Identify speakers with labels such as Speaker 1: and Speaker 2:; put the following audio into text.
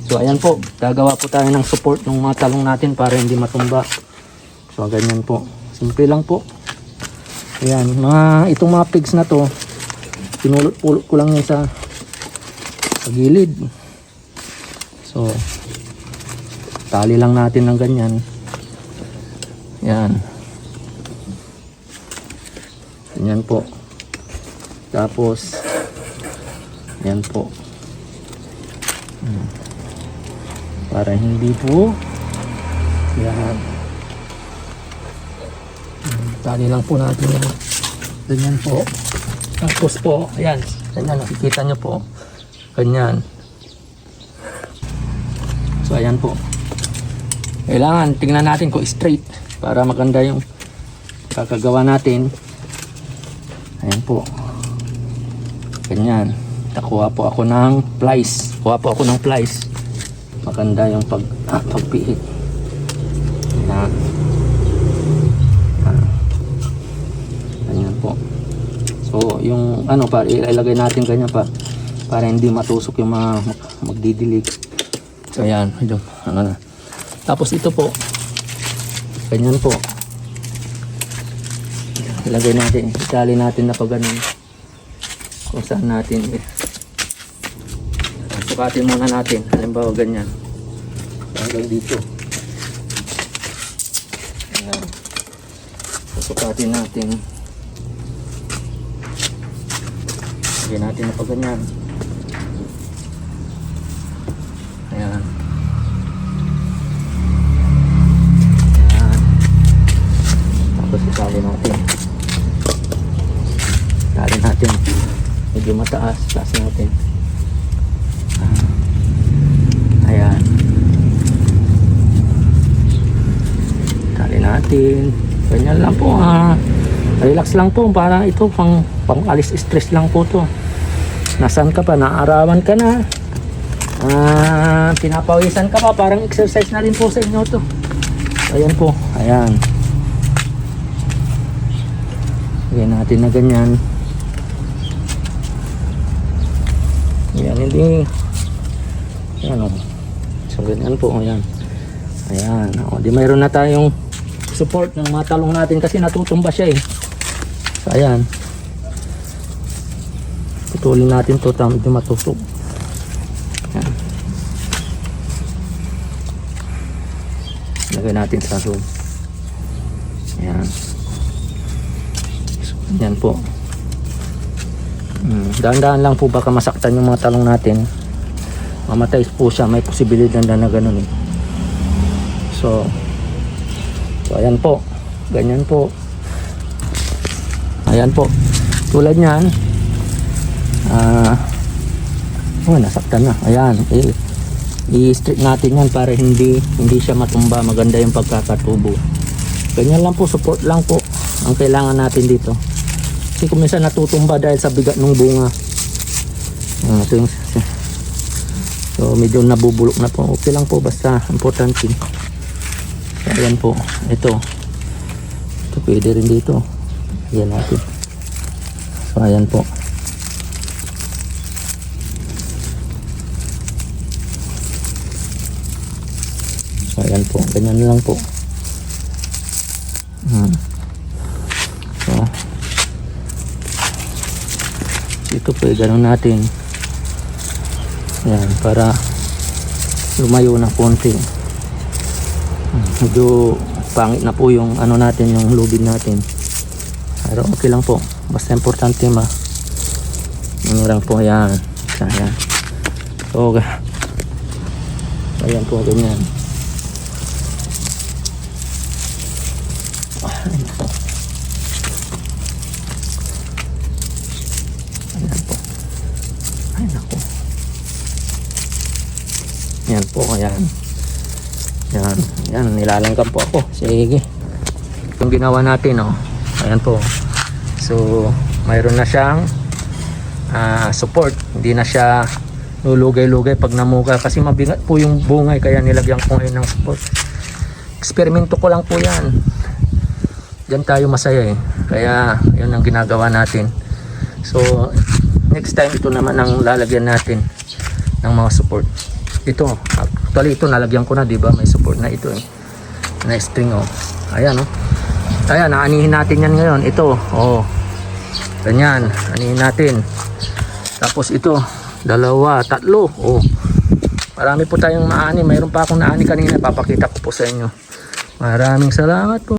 Speaker 1: So ayan po, gagawa po tayo ng support ng mga talong natin para hindi matumba. So ganyan po, simple lang po. Ayan, itong mga pigs na to, pinulot-pulot ko lang yan sa gilid. So tali lang natin ng ganyan. Yan. Ganyan po. Tapos yan po. Para hindi po yan. Tali lang po natin yan. Ganyan po. Tapos po, ayan. Ganyan, nakikita nyo po. Ganyan. So ayan po. Kailangan tingnan natin kung straight para maganda yung kakagawa natin. Ayan po. Ganyan. Nakuha po ako ng plies. Maganda yung pagpihit. Ayan. Ganyan po. So yung para ilagay natin ganyan para hindi matusok yung mga magdidilig. So ayan, medyo na. Tapos ito po, ganyan po, ilagay natin, itali natin na pag ganun kung saan natin sukatin muna natin, halimbawa ganyan hanggang dito. Ayan. Sukatin natin, ilagay natin na pag ganyan. Ayan. Tapos itali natin medyo mataas, taas natin. Ayan, itali natin ganyan lang po. Relax lang po, para ito pang alis stress lang po to. Nasaan ka pa, naarawan ka na, pinapawisan ka pa, parang exercise na rin po sa inyo to. Ayan po, ayan. Lagyan natin na ganyan. Ayan, hindi. Ayan o. So ganyan po, ayan. Ayan, o. Di mayroon na tayong support ng mga talong natin kasi natutumba siya eh. So ayan. Putulin natin to, medyo matusok. Ayan. Lagay natin sa room. Ayan. Yan po. Dahan-dahan lang po, baka masaktan yung mga talong natin. Mamatay po siya, may posibilidad na ganun eh. So ayan po. Ganyan po. Ayan po. Tulad niyan. Nasaktan na. Ayan. I-straight natin yan para hindi siya matumba. Maganda yung pagkakatubo. Ganyan lang po, support lang po ang kailangan natin dito. Kasi kung minsan natutumba dahil sa bigat ng bunga. So medyo nabubulok na po. Okay lang po, basta importante. So ayan po. Ito pwede rin dito. Ayan natin. So ayan po. So ayan po. Ganyan lang po. So ito po, gano'n natin. Yan, para lumayo ng konti. Medyo pangit na po yung natin, yung lubid natin. Pero okay lang po. Basta importante lang po. Yan. Ayan. So ayan po, ganyan. Ayan po. Ayan po. Ay naku. Yan po, ayan. Yan, nilalangkam po ako. Sige. Yung ginawa natin, ayan po. So mayroon na siyang support. Hindi na siya lulugay-lugay pag namuga kasi mabigat po yung bungay, kaya nilagyan ko ngayon ng support. Eksperimento ko lang po yan. Diyan tayo masaya eh. Kaya yun ang ginagawa natin. So next time ito naman ang lalagyan natin ng mga support. ito, actually ito nalagyan ko na, di ba? May support na ito eh. Na string oh. Ayan oh. Ayan, aanihin natin yan ngayon. Ito, oh. Ganyan, anihin natin. Tapos ito, 2, 3, oh. Marami po tayong maani. Mayroon pa akong naani kanina. Papakita ko po sa inyo. Maraming salamat po.